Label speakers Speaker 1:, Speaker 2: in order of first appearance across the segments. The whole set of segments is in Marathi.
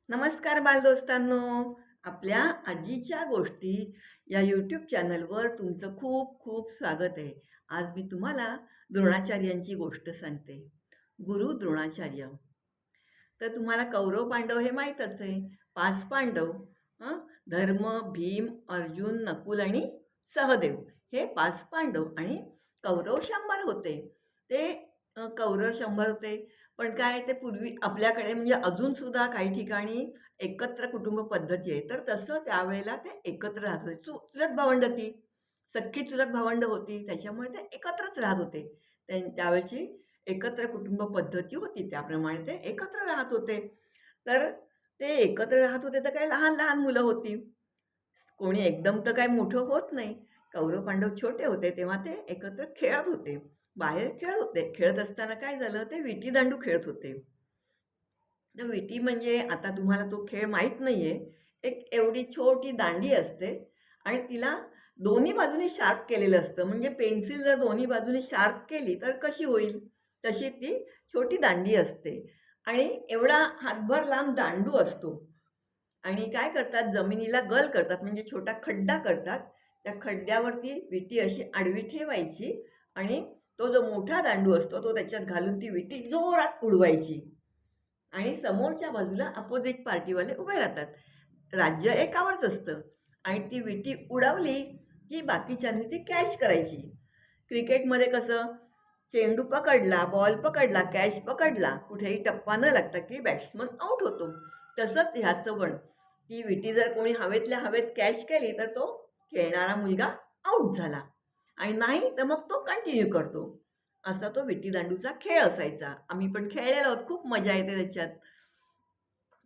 Speaker 1: नमस्कार बालदोस्तांनो. आपल्या आजीच्या गोष्टी या यूट्यूब चॅनलवर तुमचं खूप खूप स्वागत आहे. आज मी तुम्हाला द्रोणाचार्यांची गोष्ट सांगते. गुरु द्रोणाचार्य. तर तुम्हाला कौरव पांडव हे माहीतच आहे. 5 पांडव, हं, धर्म, भीम, अर्जुन, नकुल आणि सहदेव हे 5 पांडव आणि कौरव 100 होते. ते कौरव 100 होते. पण काय ते पूर्वी आपल्याकडे म्हणजे अजूनसुद्धा काही ठिकाणी एकत्र कुटुंब पद्धती आहे. तर तसं त्यावेळेला ते एकत्र राहत होते. चुलत भावंडं ती. सख्खी चुलत भावंडं होती. त्याच्यामुळे ते एकत्रच राहत होते. त्यावेळची एकत्र कुटुंब पद्धती होती. त्याप्रमाणे ते एकत्र राहत होते. तर ते एकत्र राहत होते तर काही लहान-लहान मुलं होती. कोणी एकदम तर काही मोठं होत नाही. कौरव पांडव छोटे होते तेव्हा ते एकत्र खेळत होते. बाहेर खेळत होते. खेळत असताना काय झालं ते विटीदांडू खेळत होते. तर विटी म्हणजे आता तुम्हाला तो खेळ माहीत नाहीये. एक एवढी छोटी दांडी असते आणि तिला दोन्ही बाजूनी शार्प केलेलं असतं. म्हणजे पेन्सिल जर दोन्ही बाजूनी शार्प केली तर कशी होईल? तशी ती छोटी दांडी असते आणि एवढा हातभर लांब दांडू असतो. आणि काय करतात जमिनीला गल करतात म्हणजे छोटा खड्डा करतात. त्या खड्ड्यावरती विटी अशी आडवी ठेवायची आणि तो जो मोठा दांडू असतो तो त्याच्यात घालून ती विटी जोरात उडवायची. आणि समोरच्या बाजूला अपोजिट पार्टीवाले उभे राहतात. राज्य एकावरच असतं आणि ती विटी उडवली, की बाकीच्यांनी ती कॅच करायची. क्रिकेटमध्ये कसं चेंडू पकडला, बॉल पकडला, कॅच पकडला, कुठेही टप्पा न लागता की बॅट्समन आउट होतो. तसंच ह्याचं पण. ती विटी जर कोणी हवेतल्या हवेत कॅच केली, तर तो खेळणारा मुलगा आउट झाला आणि नाही तर मग तो कंटिन्यू करतो. असा तो विटीदांडूचा खेळ असायचा. आम्ही पण खेळलेलो आहोत. खूप मजा येते त्याच्यात.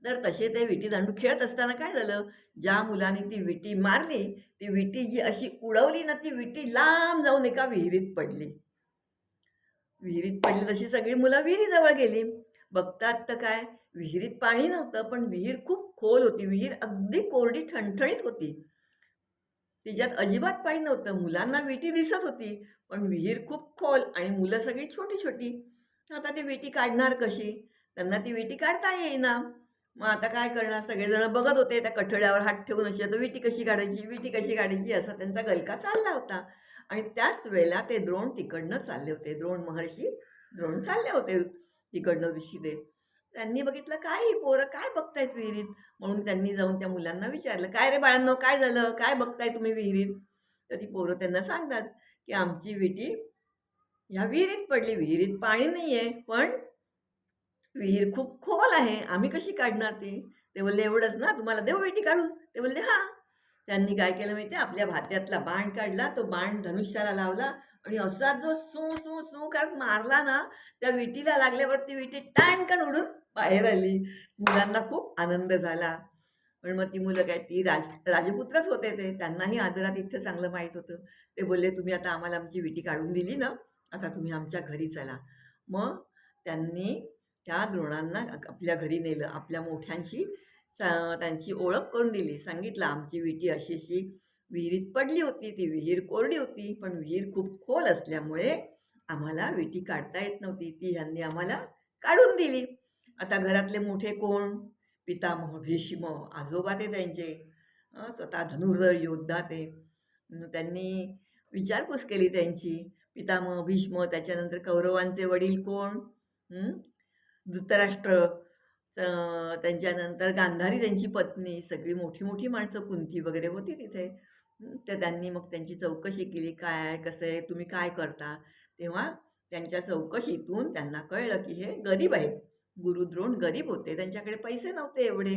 Speaker 1: तर तसे ते विटीदांडू खेळत असताना काय झालं, ज्या मुलाने ती विटी मारली, ती विटी जी अशी उडवली ना, ती विटी लांब जाऊन एका विहिरीत पडली. विहिरीत पडली तशी सगळी मुलं विहिरीजवळ गेली. बघतात तर काय, विहिरीत पाणी नव्हतं, पण विहीर खूप खोल होती. विहीर अगदी कोरडी ठणठणीत होती. तिच्यात अजिबात पाणी नव्हतं. मुलांना विटी दिसत होती, पण विहीर खूप खोल आणि मुलं सगळी छोटी-छोटी. आता ती विटी काढणार कशी? त्यांना ती विटी काढता येईना. मग आता काय करणार? सगळेजण बघत होते त्या कठड्यावर हात ठेवून अशी, आता विटी कशी काढायची? विटी कशी काढायची? असा त्यांचा गलका चालला होता. आणि त्याच वेळेला ते द्रोण तिकडनं चालले होते. द्रोण महर्षी द्रोण चालले होते तिकडनं ऋषीदेव. त्यांनी बघितलं, काय ही पोरं काय बघतायत विहिरीत? म्हणून त्यांनी जाऊन त्या मुलांना विचारलं, "काय रे बाळांनो, काय झालं? काय बघताय तुम्ही विहिरीत?" तर ती पोरं त्यांना सांगतात, की "आमची विटी ह्या विहिरीत पडली. विहिरीत पाणी नाहीये, पण विहीर खूप खोल आहे. आम्ही कशी काढणार ती?" ते बोलले, "एवढंच ना? तुम्हाला देऊ विटी काढून?" ते बोलले, "हां." त्यांनी काय केलं माहिती आहे? आपल्या भात्यातला बाण काढला, तो बाण धनुष्याला लावला आणि असा जो सू, सू, सू करत मारला ना, त्या विटीला लागल्यावर ती विटी टाणकन उडून बाहेर आली. मुलांना खूप आनंद झाला. पण मग ती मुलं काय ती राजपुत्रच होते ते. त्यांनाही आदरातिथ्य चांगलं माहीत होतं. ते बोलले, "तुम्ही आता आम्हाला आमची विटी काढून दिली ना, आता तुम्ही आमच्या घरी चला." मग त्यांनी त्या द्रोणांना आपल्या घरी नेलं. आपल्या मोठ्यांशी त्यांची ओळख करून दिली. सांगितलं, "आमची विटी अशी-अशी विहिरीत पडली होती. ती विहीर कोरडी होती, पण विहीर खूप खोल असल्यामुळे आम्हाला विटी काढता येत नव्हती. ती ह्यांनी आम्हाला काढून दिली." आता घरातले मोठे कोण? पितामह भीष्म, आजोबा ते त्यांचे. स्वतः धनुर्धर योद्धा ते. त्यांनी विचारपूस केली त्यांची. पितामह भीष्म, त्याच्यानंतर कौरवांचे वडील कोण? धृतराष्ट्र, त्यांच्यानंतर गांधारी त्यांची पत्नी, सगळी मोठी-मोठी माणसं कुंती वगैरे होती तिथे. तर त्यांनी मग त्यांची चौकशी केली, "काय आहे? कसं आहे? तुम्ही काय करता?" तेव्हा त्यांच्या चौकशीतून त्यांना कळलं, की हे गरीब आहेत. गुरुद्रोण गरीब होते. त्यांच्याकडे पैसे नव्हते एवढे.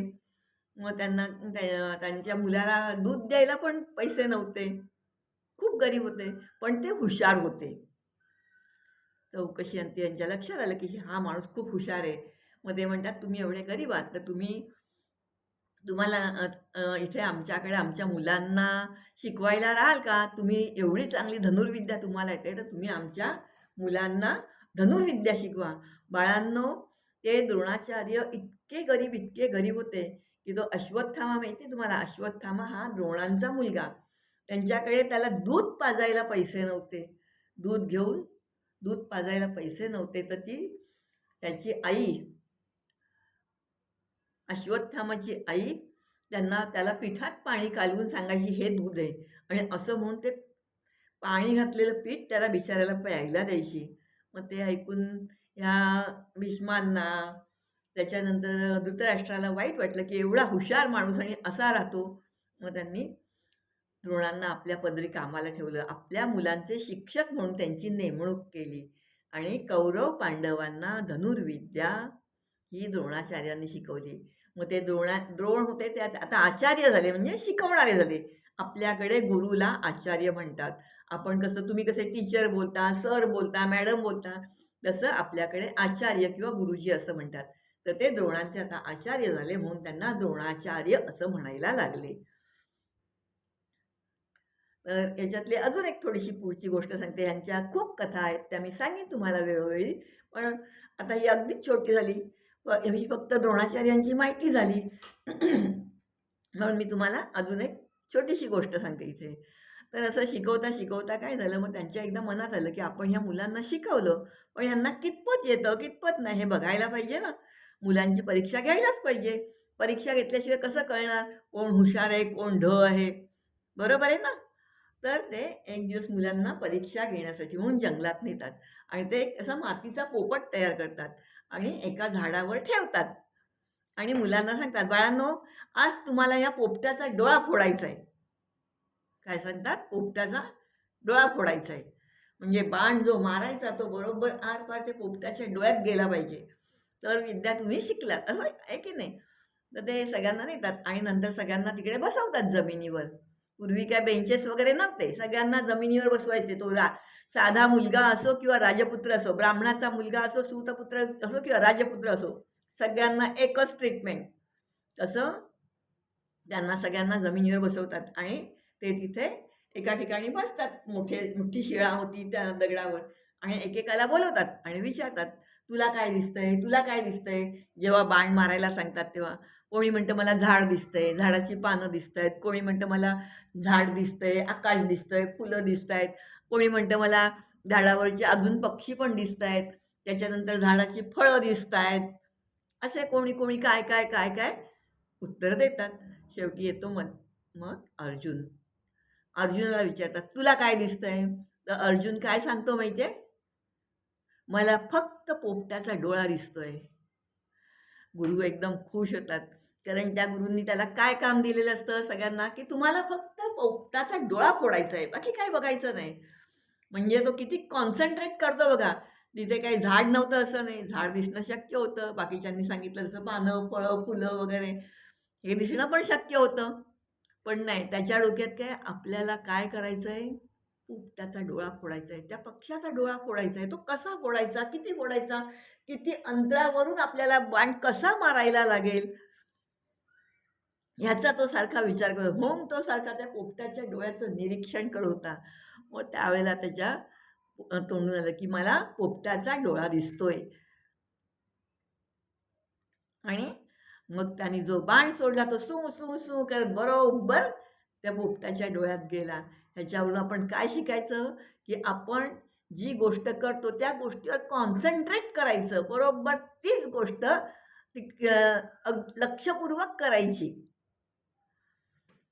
Speaker 1: मग त्यांना त्यांच्या मुलाला दूध द्यायला पण पैसे नव्हते. खूप गरीब होते, पण ते हुशार होते. चौकशी अंती यांच्या लक्षात आलं, की हा माणूस खूप हुशार आहे. मग ते म्हणतात, "तुम्ही एवढे गरीब आहात, तर तुम्हाला इथे आमच्याकडे आमच्या मुलांना शिकवायला राहाल का? तुम्ही एवढी चांगली धनुर्विद्या तुम्हाला येते, तर तुम्ही आमच्या मुलांना धनुर्विद्या शिकवा." बाळांनो, ते द्रोणाचार्य इतके गरीब होते, की तो अश्वत्थामा माहिती आहे तुम्हाला? अश्वत्थामा हा द्रोणांचा मुलगा. त्यांच्याकडे त्याला दूध पाजायला पैसे नव्हते. दूध घेऊन दूध पाजायला पैसे नव्हते, तर त्याची आई अश्वत्थामाची आई त्याला पिठात पाणी कालवून सांगायची, हे दूध आहे आणि असं म्हणून ते पाणी घातलेलं पीठ त्याला बिचाऱ्याला प्यायला द्यायची. मग ते ऐकून ह्या भीष्मांना, त्याच्यानंतर धृतराष्ट्राला वाईट वाटलं, की एवढा हुशार माणूस आणि असा राहतो. मग त्यांनी द्रोणांना आपल्या पदरी कामाला ठेवलं. आपल्या मुलांचे शिक्षक म्हणून त्यांची नेमणूक केली आणि कौरव पांडवांना धनुर्विद्या ही द्रोणाचार्यांनी शिकवली. मग ते द्रोण होते ते आता आचार्य झाले, म्हणजे शिकवणारे झाले. आपल्याकडे गुरुला आचार्य म्हणतात. आपण कसं, तुम्ही कसे टीचर बोलता, सर बोलता, मॅडम बोलता, तसं आपल्याकडे आचार्य किंवा गुरुजी असं म्हणतात. तर ते द्रोणांचे आता आचार्य झाले म्हणून त्यांना द्रोणाचार्य असं म्हणायला लागले. तर याच्यातली अजून एक थोडीशी पुढची गोष्ट सांगते. ह्यांच्या खूप कथा आहेत, त्या मी सांगेन तुम्हाला वेळोवेळी. पण आता ही अगदीच छोटी झाली. ही फक्त द्रोणाचार्यांची माहिती झाली. म्हणून मी तुम्हाला अजून एक छोटीशी गोष्ट सांगते इथे. तर असं शिकवता शिकवता काय झालं, मग त्यांच्या एकदा मनात आलं, की आपण ह्या मुलांना शिकवलं, पण ह्यांना कितपत येतं, कितपत नाही हे बघायला पाहिजे ना. मुलांची परीक्षा घ्यायलाच पाहिजे. परीक्षा घेतल्याशिवाय कसं कळणार कोण हुशार आहे, कोण ढ आहे? बरोबर आहे ना? तर ते एक दिवस मुलांना परीक्षा घेण्यासाठी म्हणून जंगलात नेतात आणि ते एक असा मातीचा पोपट तयार करतात आणि एका झाडावर ठेवतात आणि मुलांना सांगतात, बाळांनो, आज तुम्हाला या पोपटाचा डोळा फोडायचा आहे. काय सांगतात? पोपटाचा डोळा फोडायचा आहे. म्हणजे बाण जो मारायचा तो बरोबर आरपार ते पोपटाच्या डोळ्यात गेला पाहिजे. तर विद्या तुम्ही शिकलात, असं आहे की नाही? तर ते सगळ्यांना नेतात आणि नंतर सगळ्यांना तिकडे बसवतात जमिनीवर. पूर्वी काय बेंचेस वगैरे नव्हते. सगळ्यांना जमिनीवर बसवायचे. तो साधा मुलगा असो किंवा राजपुत्र असो, ब्राह्मणाचा मुलगा असो, सूतपुत्र असो किंवा राजपुत्र असो, सगळ्यांना एकच ट्रीटमेंट. तसं त्यांना सगळ्यांना जमिनीवर बसवतात आणि ते तिथे एका ठिकाणी बसतात. मोठी शिळा होती त्या दगडावर आणि एकेकाला बोलवतात आणि विचारतात, "तुला काय दिसतंय? तुला काय दिसतंय?" जेव्हा बाण मारायला सांगतात तेव्हा. कोणी म्हणतं, "मला झाड दिसतंय, झाडाची पानं दिसतायत." कोणी म्हणतं, "मला झाड दिसतंय, आकाश दिसतंय, फुलं दिसतायत." कोणी म्हणतं, "मला झाडावरचे अजून पक्षी पण दिसतायत. त्याच्यानंतर झाडाची फळं दिसतायत." असे कोणी कोणी काय काय काय काय उत्तर देतात. शेवटी येतो मग मग अर्जुन. अर्जुनाला विचारतात, "तुला काय दिसतंय?" तर अर्जुन काय सांगतो माहिती आहे? "मला फक्त पोपटाचा डोळा दिसतोय." गुरु एकदम खुश होतात. कारण त्या गुरूंनी त्याला काय काम दिलेलं असतं सगळ्यांना, की तुम्हाला फक्त पोपटाचा डोळा फोडायचा आहे, बाकी काही बघायचं नाही. म्हणजे तो किती कॉन्सन्ट्रेट करतो बघा. तिथे काही झाड नव्हतं असं नाही. झाड दिसणं शक्य होतं. बाकीच्यांनी सांगितलं जसं पानं, फळं, फुलं वगैरे हे दिसणं पण शक्य होतं. पण नाही, त्याच्या डोक्यात काय, आपल्याला काय करायचंय? पोपटाचा डोळा फोडायचा आहे. त्या पक्ष्याचा डोळा फोडायचा आहे. तो कसा फोडायचा? किती फोडायचा? किती अंतरावरून आपल्याला बाण कसा मारायला लागेल? ह्याचा तो सारखा विचार करत म्हणून तो सारखा त्या पोपटाच्या डोळ्याचं निरीक्षण करत होता. मग त्यावेळेला त्याच्या तोंडून आलं, की मला पोपटाचा डोळा दिसतोय. आणि मग त्याने जो बाण सोडला तो सू सू सू करत बरोबर त्या पोपटाच्या डोळ्यात गेला. ह्याच्यावरून आपण काय शिकायचं, की आपण जी गोष्ट करतो त्या गोष्टीवर कॉन्सन्ट्रेट करायचं. बरोबर तीच गोष्ट लक्षपूर्वक करायची.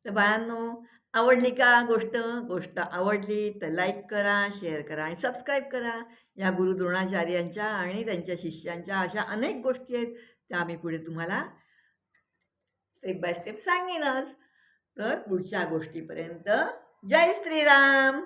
Speaker 1: तर बाळांनो, आवडली का गोष्ट? गोष्ट आवडली तर लाईक करा, शेअर करा आणि सबस्क्राईब करा. या गुरु द्रोणाचार्यांच्या आणि त्यांच्या शिष्यांच्या अशा अनेक गोष्टी आहेत, त्या आम्ही पुढे तुम्हाला स्टेप बाय स्टेप सांगेनच. तर पुढच्या गोष्टीपर्यंत जय श्रीराम.